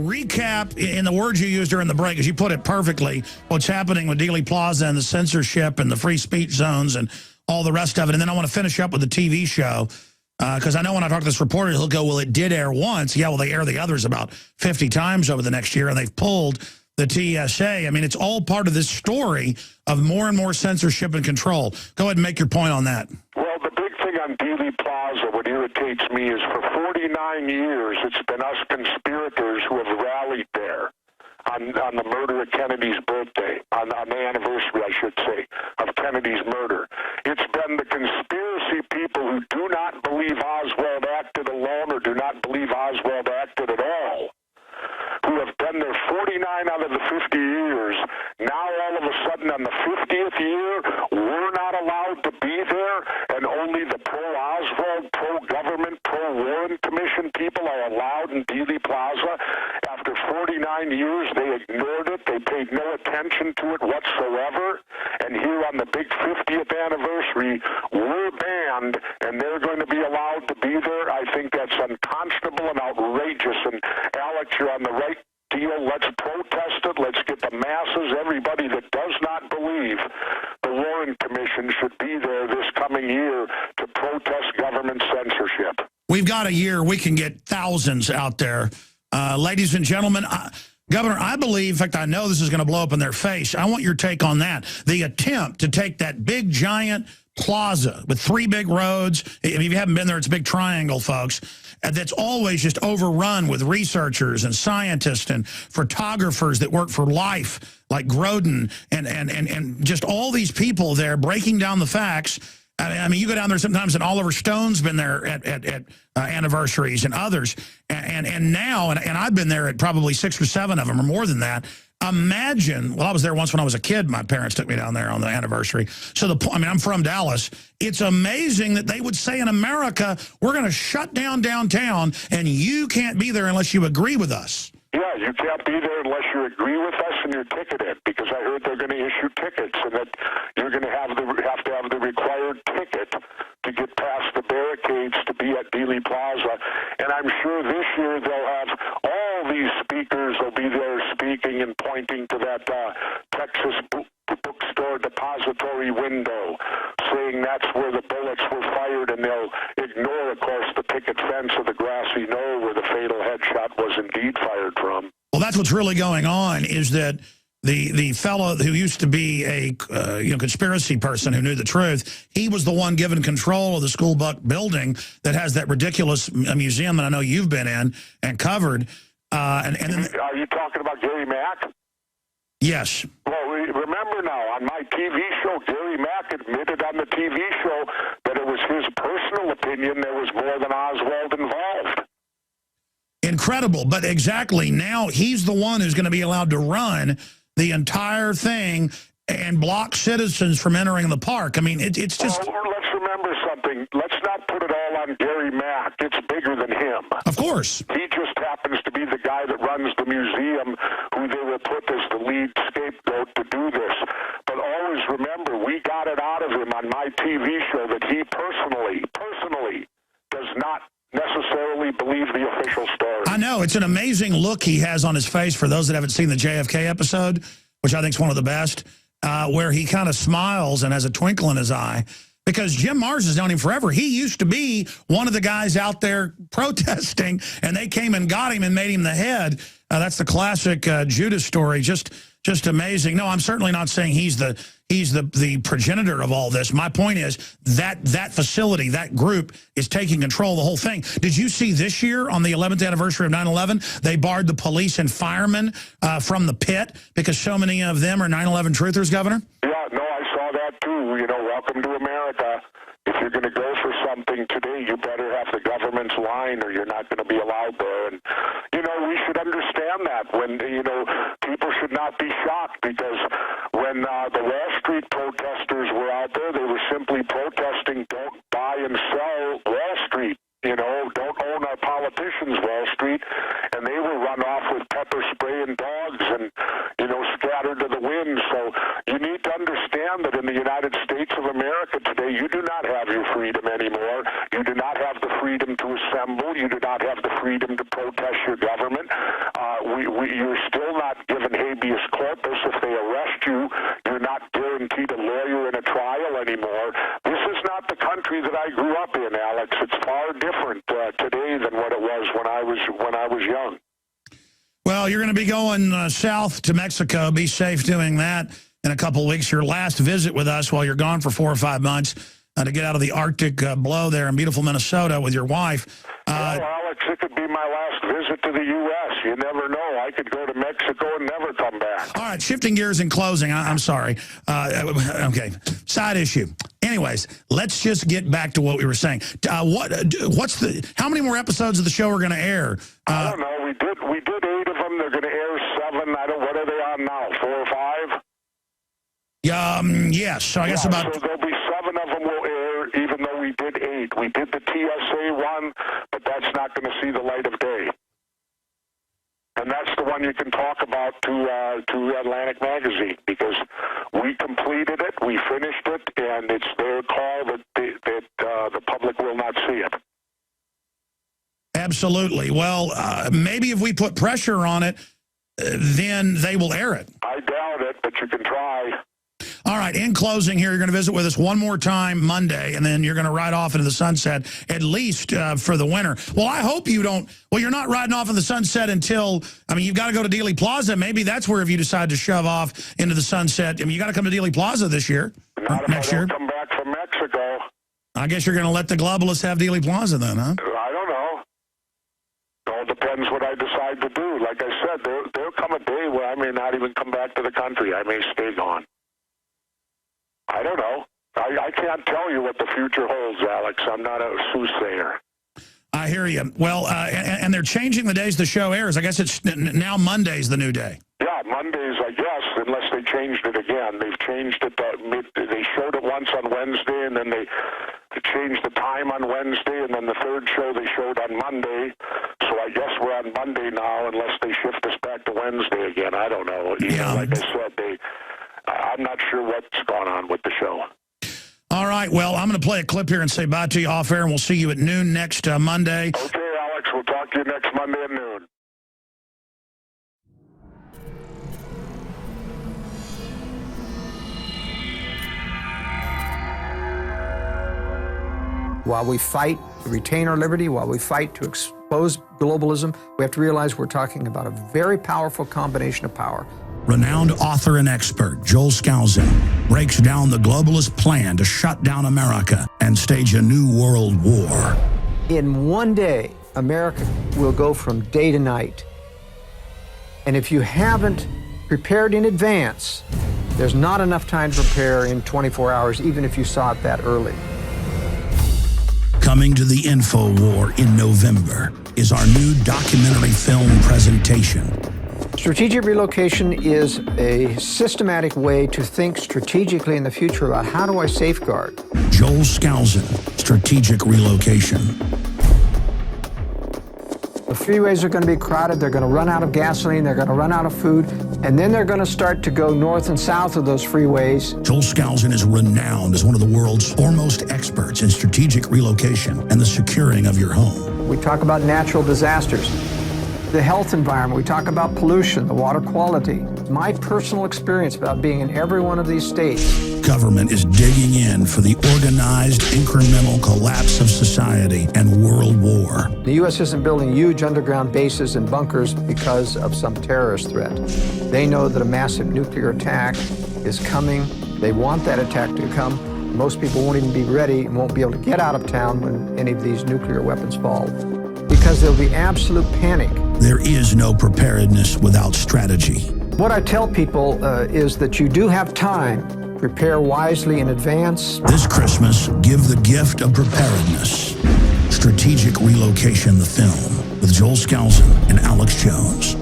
recap in the words you used during the break, as you put it perfectly, what's happening with Dealey Plaza and the censorship and the free speech zones and all the rest of it. And then I want to finish up with the TV show, because I know when I talk to this reporter, he'll go, well, it did air once. Yeah, well, they air the others about 50 times over the next year, and they've pulled the TSA. I mean, it's all part of this story of more and more censorship and control. Go ahead and make your point on that. Well, the big thing on Dealey Plaza, what irritates me is for 49 years, it's been us conspirators who have rallied there on the murder of Kennedy's birthday, on the anniversary, I should say, of Kennedy's murder. It's been the conspiracy people who do not believe Oswald acted alone or do not believe Oswald acted at all, who have been there 49 out of the 50 years. Now, all of a sudden, on the 50th year, we're not allowed to be there, and only the pro-Oswald, pro-government, pro-Warren Commission people are allowed in Dealey Plaza. After 49 years, they ignored it. They paid no attention to it whatsoever. And here on the big 50th anniversary, we're banned, and they're going to be allowed to be there. I think that's unconscionable and outrageous. And, Alex, you're on the right deal. Let's protest it. Let's get the masses, everybody that does not believe the Warren Commission should be there this coming year to protest government censorship. We've got a year. We can get thousands out there. Ladies and gentlemen, Governor, I believe, in fact, I know this is going to blow up in their face. I want your take on that. The attempt to take that big, giant plaza with 3 big roads. If you haven't been there, it's a big triangle, folks. That's always just overrun with researchers and scientists and photographers that work for Life, like Grodin, and just all these people there breaking down the facts. I mean, you go down there sometimes, and Oliver Stone's been there at anniversaries and others. And now, and I've been there at probably 6 or 7 of them or more than that. Imagine, well, I was there once when I was a kid. My parents took me down there on the anniversary. So, I mean, I'm from Dallas. It's amazing that they would say in America, we're going to shut down downtown, and you can't be there unless you agree with us. Yeah, you can't be there unless you agree with us and you're ticketed, because I heard they're going to issue tickets and that you're going to have to have the required ticket to get past the barricades to be at Dealey Plaza. And I'm sure this year they'll have all these speakers will be there speaking and pointing to that Texas bookstore depository window, saying that's where the bullets were fired, and they'll ignore, of course, the picket fence of the grassy knoll where the fatal headshot was indeed fired from. Well, that's what's really going on, is that the fellow who used to be a conspiracy person who knew the truth, he was the one given control of the School Buck building that has that ridiculous museum that I know you've been in and covered. And then, are you talking about Gary Mack? Yes. Well, remember now, on my TV show, Gary Mack admitted on the TV show that it was his personal opinion there was more than Oswald involved. Incredible. But exactly, now he's the one who's going to be allowed to run the entire thing and block citizens from entering the park. I mean, it's just... Well, let's remember something. Let's not put it all on Gary Mack. It's bigger than him. Of course. He just happens to be the guy that runs the museum, who they will put as the lead scapegoat to do this. But always remember, we got it out of him on my TV show that he personally does not necessarily believe the official story. I know. It's an amazing look he has on his face, for those that haven't seen the JFK episode, which I think is one of the best, where he kind of smiles and has a twinkle in his eye. Because Jim Mars has known him forever. He used to be one of the guys out there protesting, and they came and got him and made him the head. That's the classic Judas story. Just amazing. No, I'm certainly not saying he's the progenitor of all this. My point is that facility, that group, is taking control of the whole thing. Did you see this year, on the 11th anniversary of 9/11, they barred the police and firemen from the pit because so many of them are 9/11 truthers, Governor? Yeah, no, I saw that too. You know, welcome to America. If you're going to go for something today, you better have the government's line or you're not going to be allowed there. And, you know, we should understand that. When, you know, people should not be shocked, because when the Wall Street protesters were out there, they were simply protesting, don't buy and sell Wall Street. You know, don't own our politicians, Wall Street. And they were run off with pepper spray and dogs and, you know, scattered to the wind. So you need to understand that in the United States of America today, you do not have your freedom anymore. You do not have the freedom to assemble. You do not have the freedom to protest your government. We you're still not given habeas corpus. If they arrest you, you're not guaranteed a lawyer in a trial anymore. This is not the country that I grew up in, Alex. It's far different today than what it was when I was young. Well, you're going to be going south to Mexico. Be safe doing that in a couple of weeks. Your last visit with us while you're gone for 4 or 5 months to get out of the Arctic blow there in beautiful Minnesota with your wife. Well, Alex, it could be my last visit to the U.S. You never know. I could go to Mexico and never come back. All right, shifting gears in closing. I'm sorry. Okay, side issue. Anyways, let's just get back to what we were saying. How many more episodes of the show are going to air? I don't know. We did 8 of them. They're going to air 7. What are they on now? 4 or 5? Yes. So I guess about. So there'll be 7 of them will air, even though we did 8. We did the TSA one, but that's not going to see the light of day. And that's the one you can talk about to Atlantic Magazine, because we completed it, we finished it, and it's their call that the public will not see it. Absolutely. Well, maybe if we put pressure on it, then they will air it. I doubt it, but you can try. All right, in closing here, you're going to visit with us one more time Monday, and then you're going to ride off into the sunset, at least for the winter. Well, I hope you don't. Well, you're not riding off in the sunset until, I mean, you've got to go to Dealey Plaza. Maybe that's where if you decide to shove off into the sunset. I mean, you got to come to Dealey Plaza this year. Not next if I year. Don't come back from Mexico. I guess you're going to let the globalists have Dealey Plaza then, huh? I don't know. It all depends what I decide to do. Like I said, there'll come a day where I may not even come back to the country. I may stay gone. I don't know. I can't tell you what the future holds, Alex. I'm not a soothsayer. I hear you. Well, and they're changing the days the show airs. I guess it's now Monday's the new day. Yeah, Mondays, I guess, unless they changed it again. They've changed it. They showed it once on Wednesday, and then they changed the time on Wednesday, and then the third show they showed on Monday. So I guess we're on Monday now, unless they shift us back to Wednesday again. I don't know. Yeah. Like I said, I'm not sure what's gone on with the show. All right. Well, I'm going to play a clip here and say bye to you off air, and we'll see you at noon next Monday. Okay, Alex. We'll talk to you next Monday at noon. While we fight to retain our liberty, while we fight to expose globalism, we have to realize we're talking about a very powerful combination of power. Renowned author and expert Joel Skousen breaks down the globalist plan to shut down America and stage a new world war. In one day, America will go from day to night. And if you haven't prepared in advance, there's not enough time to prepare in 24 hours, even if you saw it that early. Coming to the InfoWar in November is our new documentary film presentation. Strategic relocation is a systematic way to think strategically in the future about how do I safeguard. Joel Skousen, Strategic Relocation. The freeways are going to be crowded, they're going to run out of gasoline, they're going to run out of food, and then they're going to start to go north and south of those freeways. Joel Skousen is renowned as one of the world's foremost experts in strategic relocation and the securing of your home. We talk about natural disasters, the health environment, we talk about pollution, the water quality. My personal experience about being in every one of these states. Government is digging in for the organized, incremental collapse of society and world war. The U.S. isn't building huge underground bases and bunkers because of some terrorist threat. They know that a massive nuclear attack is coming. They want that attack to come. Most people won't even be ready and won't be able to get out of town when any of these nuclear weapons fall, because there'll be absolute panic. There is no preparedness without strategy. What I tell people is that you do have time. Prepare wisely in advance. This Christmas, give the gift of preparedness. Strategic Relocation, the film, with Joel Skousen and Alex Jones.